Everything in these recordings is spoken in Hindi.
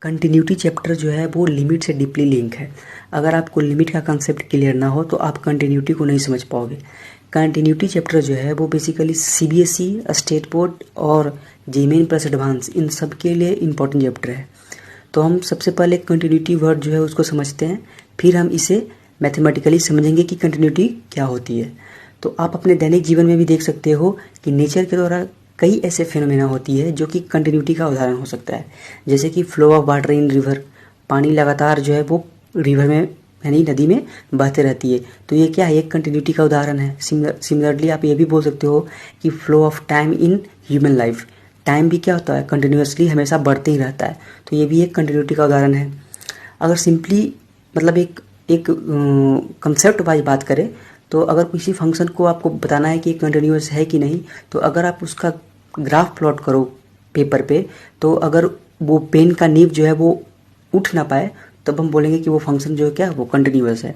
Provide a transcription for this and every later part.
कंटिन्यूटी चैप्टर जो है वो लिमिट से डीपली लिंक है। अगर आपको लिमिट का कंसेप्ट क्लियर ना हो तो आप कंटिन्यूटी को नहीं समझ पाओगे। कंटिन्यूटी चैप्टर जो है वो बेसिकली सीबीएसई, स्टेट बोर्ड और जेईई प्लस एडवांस इन सब के लिए इम्पोर्टेंट चैप्टर है। तो हम सबसे पहले कंटिन्यूटी वर्ड जो है उसको समझते हैं, फिर हम इसे मैथमेटिकली समझेंगे कि कंटिन्यूटी क्या होती है। तो आप अपने दैनिक जीवन में भी देख सकते हो कि नेचर के द्वारा कई ऐसे फिनोमेना होती है जो कि कंटिन्यूटी का उदाहरण हो सकता है। जैसे कि flow of water in river, पानी लगातार जो है वो रिवर में यानी नदी में बहते रहती है, तो ये क्या है, एक कंटिन्यूटी का उदाहरण है। सिमिलरली आप ये भी बोल सकते हो कि flow of time in human life, time भी क्या होता है, कंटिन्यूसली हमेशा बढ़ते ही रहता है, तो ये भी एक कंटिन्यूटी का उदाहरण है। अगर सिंपली मतलब एक कंसेप्ट वाइज बात करें तो अगर किसी फंक्शन को आपको बताना है कि कंटिन्यूअस है कि नहीं, तो अगर आप उसका ग्राफ प्लॉट करो पेपर पे, तो अगर वो पेन का नीब जो है वो उठ ना पाए तब हम बोलेंगे कि वो फंक्शन जो है क्या वो कंटिन्यूअस है।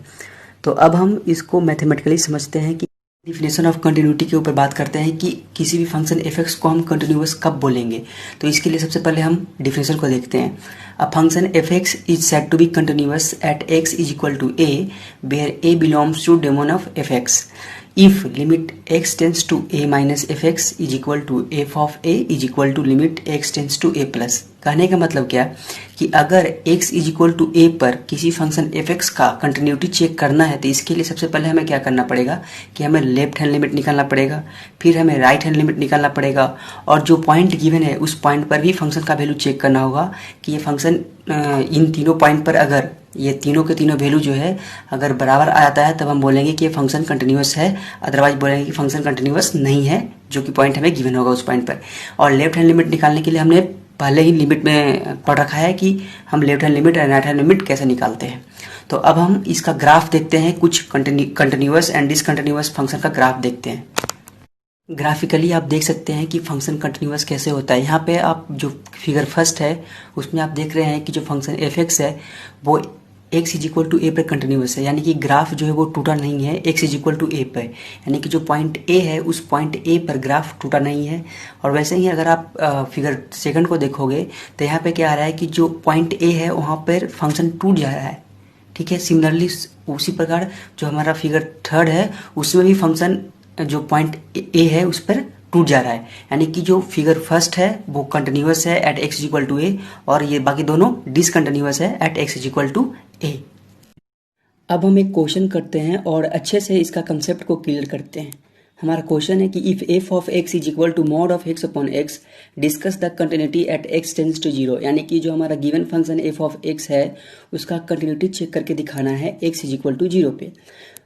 तो अब हम इसको मैथमेटिकली समझते हैं कि डिफिनेशन ऑफ कंटिन्यूटी के ऊपर बात करते हैं कि किसी भी फंक्शन एफ को हम कंटिन्यूअस कब बोलेंगे। तो इसके लिए सबसे पहले हम डिफिनेशन को देखते हैं। A function f x is said to be continuous at x is equal to a where a belongs to domain of f x if limit x tends to a minus fx is equal to f of a is equal to limit x tends to a plus। कहने का मतलब क्या कि अगर x is equal to a पर किसी फंक्शन fx का कंटिन्यूटी चेक करना है तो इसके लिए सबसे पहले हमें क्या करना पड़ेगा कि हमें लेफ्ट हैंड लिमिट निकालना पड़ेगा, फिर हमें राइट हैंड लिमिट निकालना पड़ेगा, और जो पॉइंट गिवन है उस पॉइंट पर भी फंक्शन का वैल्यू चेक करना होगा कि ये फंक्शन इन तीनों पॉइंट पर अगर ये तीनों के तीनों वैल्यू जो है अगर बराबर आ जाता है तब हम बोलेंगे कि ये फंक्शन कंटिन्यूअस है, अदरवाइज बोलेंगे कि फंक्शन कंटिन्यूअस नहीं है, जो कि पॉइंट हमें गिवन होगा उस पॉइंट पर। और लेफ्ट हैंड लिमिट निकालने के लिए हमने पहले ही लिमिट में पढ़ रखा है कि हम लेफ्ट हैंड लिमिट और राइट हैंड लिमिट कैसे निकालते हैं। तो अब हम इसका ग्राफ देखते हैं, कुछ कंटिन्यूअस एंड डिसकंटिन्यूअस फंक्शन का ग्राफ देखते हैं। ग्राफिकली आप देख सकते हैं कि फंक्शन कंटिन्यूअस कैसे होता है। यहाँ पे आप जो फिगर फर्स्ट है उसमें आप देख रहे हैं कि जो फंक्शन एफ एक्स है वो x इज इक्वल टू ए पर कंटिन्यूअस है, यानी कि ग्राफ जो है वो टूटा नहीं है x इज इक्वल टू ए पर, यानी कि जो पॉइंट ए है उस पॉइंट ए पर ग्राफ टूटा नहीं है। और वैसे ही अगर आप फिगर सेकंड को देखोगे तो यहाँ पे क्या आ रहा है कि जो पॉइंट ए है वहाँ पर फंक्शन टूट जा रहा है, ठीक है। सिमिलरली उसी प्रकार जो हमारा फिगर थर्ड है उसमें भी फंक्शन जो पॉइंट ए है उस पर टूट जा रहा है, यानी कि जो फिगर फर्स्ट है वो कंटिन्यूअस है एट एक्स इक्वल टू ए और ये बाकी दोनों डिसकंटिन्यूअस है एट एक्स इक्वल टू ए। अब हम एक क्वेश्चन करते हैं और अच्छे से इसका कंसेप्ट को क्लियर करते हैं। हमारा क्वेश्चन है कि if f of x is equal to mod of x upon x discuss the continuity at x tends to zero, यानी कि जो हमारा given function f of x है उसका कंटिन्यूटी चेक करके दिखाना है x is equal to zero पे।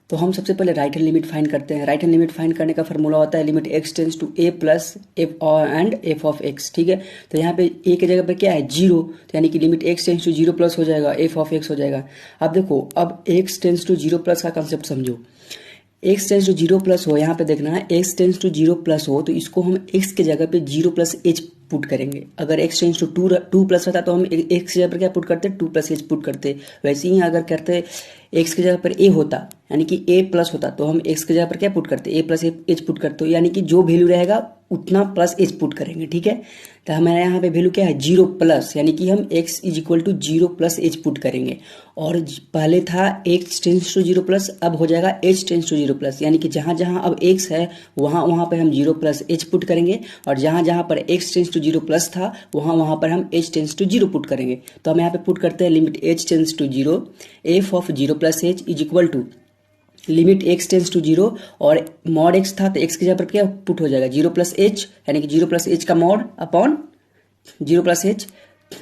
तो हम सबसे पहले राइट हैंड लिमिट फाइंड करते हैं। राइट हैंड लिमिट फाइंड करने का फॉर्मूला होता है limit x tends to a plus f and f of x, ठीक है। तो यहाँ पे ए की जगह पे क्या है जीरो, तो यानी कि limit x tends to zero plus हो जाएगा एफ ऑफ एक्स हो जाएगा। अब देखो अब x tends to zero plus का कंसेप्ट समझो। X tends to zero plus हो, यहाँ पे देखना है x tends to zero plus हो तो इसको हम एक्स के जगह पे जीरो प्लस एच पुट करेंगे। अगर x tends to two plus रहता तो हम एक्स की जगह पर क्या पुट करते, टू प्लस एच पुट करते। वैसे ही अगर करते एक्स की जगह पर ए होता यानी कि ए प्लस होता तो हम एक्स की जगह पर क्या पुट करते, ए प्लस एच पुट करते, यानी कि जो वैल्यू रहेगा उतना प्लस एच पुट करेंगे, ठीक है। तो हमारे यहाँ पे वैल्यू क्या है जीरो प्लस, यानी कि हम x is equal to zero plus h put करेंगे। और पहले था x tends to zero plus, अब हो जाएगा h tends to zero plus, यानी कि जहाँ जहाँ अब एक्स है वहाँ वहाँ पर हम जीरो प्लस एच पुट करेंगे, और जहाँ जहाँ पर x tends to zero plus था वहाँ वहाँ पर हम h tends to zero put करेंगे। तो हम यहाँ पे पुट करते हैं limit h tends to zero f of zero plus h is equal to limit x tends to zero, और मॉड एक्स था तो एक्स की जगह पर क्या पुट हो जाएगा जीरो प्लस एच, यानी कि जीरो प्लस एच का mod upon zero plus H.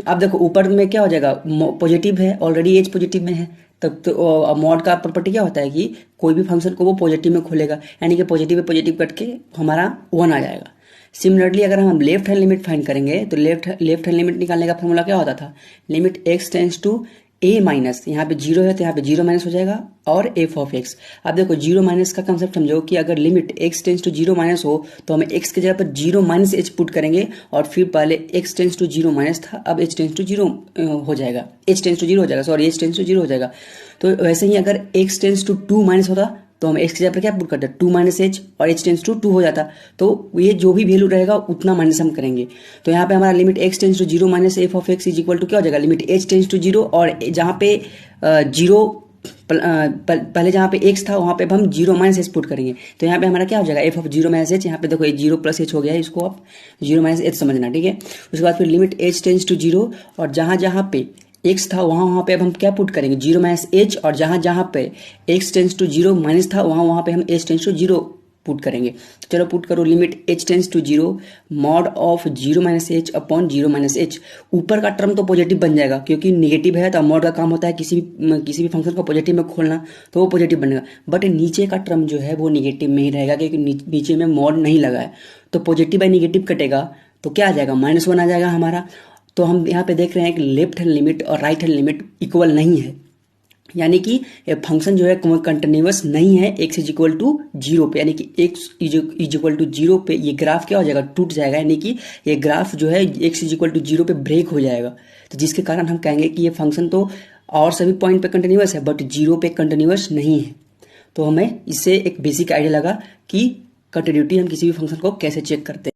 अब देखो ऊपर में क्या हो जाएगा, पॉजिटिव है ऑलरेडी एच पॉजिटिव में है, तब तो मॉड का प्रॉपर्टी क्या होता है कि कोई भी फंक्शन को वो पॉजिटिव में खोलेगा, यानी कि पॉजिटिव में पॉजिटिव कट के हमारा वन आ जाएगा। सिमिलरली अगर हम लेफ्ट हैंड लिमिट फाइंड करेंगे तो लेफ्ट हैंड लिमिट निकालने का फॉर्मूला क्या होता था, limit x tends to a minus, यहाँ पे जीरो है तो यहाँ पे जीरो माइनस हो जाएगा, और एफ ऑफ एक्स। अब देखो जीरो माइनस का कंसेप्ट समझो कि अगर limit x tends to zero minus हो तो हम एक्स की जगह पर जीरो माइनस एच पुट करेंगे, और फिर पहले x tends to zero minus था अब एच टेंस टू जीरो हो जाएगा, एच टेंस टू जीरो हो जाएगा, sorry h tends to zero हो जाएगा। तो वैसे ही अगर x tends to two minus होता तो हम x की जगह पर क्या पुट करते हैं 2 माइनस एच और h टेंस टू 2 हो जाता। तो ये जो भी वैल्यू रहेगा उतना माइनस हम करेंगे। तो यहाँ पे हमारा limit x tends to 0 minus f of x is equal to क्या हो जाएगा लिमिट h टेंस टू 0 और जहाँ पे 0 पहले जहाँ पे x था वहाँ पे अब हम 0 माइनस एच पुट करेंगे। तो यहाँ पे हमारा क्या हो जाएगा एफ ऑफ 0 माइनस एच। यहाँ पे देखो 0 प्लस एच हो गया है, इसको आप 0 माइनस एच समझना, ठीक है। उसके बाद फिर लिमिट h टेंस टू 0 और जहाँ जहाँ पे x था वहाँ पे अब हम क्या पुट करेंगे 0 माइनस एच और जहाँ जहाँ पे x टेंस टू 0 माइनस था वहाँ पे हम h टेंस टू 0 पुट करेंगे। तो चलो पुट करो limit h tends to 0 mod of 0 minus h upon 0 minus h. ऊपर का टर्म तो पॉजिटिव बन जाएगा क्योंकि निगेटिव है, तो मॉड का काम होता है किसी भी फंक्शन को पॉजिटिव में खोलना, तो वो पॉजिटिव बनेगा। बट नीचे का टर्म जो है वो निगेटिव में ही रहेगा क्योंकि नीचे में मॉड नहीं लगा है। तो पॉजिटिव बाई निगेटिव कटेगा तो क्या आ जाएगा -1 आ जाएगा हमारा। तो हम यहाँ पे देख रहे हैं कि लेफ्ट हैंड लिमिट और राइट हैंड लिमिट इक्वल नहीं है, यानी कि ये फंक्शन जो है कंटिन्यूअस नहीं है x इज इक्वल टू 0 पे, यानी कि x इज इक्वल टू 0 पे ये ग्राफ क्या हो जाएगा टूट जाएगा, यानी कि ये ग्राफ जो है x इज इक्वल टू 0 पे ब्रेक हो जाएगा। तो जिसके कारण हम कहेंगे कि ये फंक्शन तो और सभी पॉइंट पे कंटिन्यूअस है बट 0 पे कंटिन्यूअस नहीं है। तो हमें इससे एक बेसिक आइडिया लगा कि कंटिन्यूटी हम किसी भी फंक्शन को कैसे चेक करते हैं।